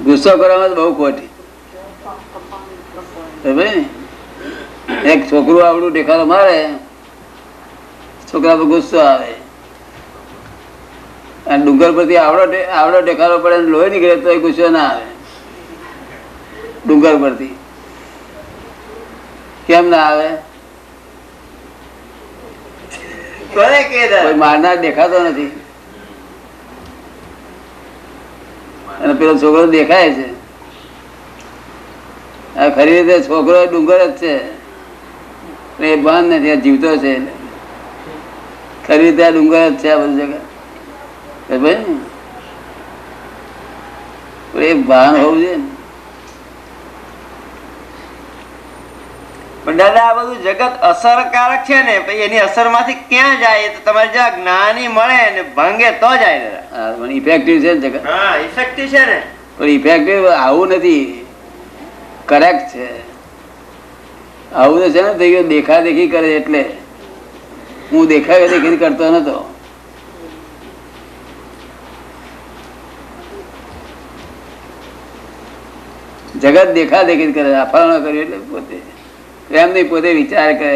ગુસ્સો કરવામાં બહુ ખોટી. એક છોકરું આવડું દેખાડો મારે, છોકરા પર ગુસ્સો આવે, અને ડુંગર પરથી આવડો દેખાડો પડે લોહી નીકળે તો એ ગુસ્સો ના આવે. ડુંગર પરથી કેમ ના આવે? કોઈ મારનાર દેખાતો નથી, અને પેલો છોકરો દેખાય છે. ખરી રીતે છોકરો ડુંગર જ છે, એ બંધ નથી, જીવતો છે. ખરી રીતે આ ડુંગર જ છે આ બધી જગ્યા. એ ભાન હોવું જોઈએ ને. પણ દાદા આ બધું જગત અસરકારક છે ને, પછી એની અસર માંથી ક્યાં જાય? તો તમારે જ્યાં જ્ઞાની મળે ને ભંગે તો જાય દાદા. ઇફેક્ટિવ છે જગત. હા, ઇફેક્ટિવ છે ને. પણ ઇફેક્ટિવ આવું નથી, કરેક્ટ છે. આવું તો છે ને થઈ ગયું દેખા દેખી કરે. એટલે હું દેખા દેખી કરતો નતો. જગત દેખા દેખી કરે. અફાળો કર્યું એટલે પોતે એમ નહીં, પોતે વિચાર કરે.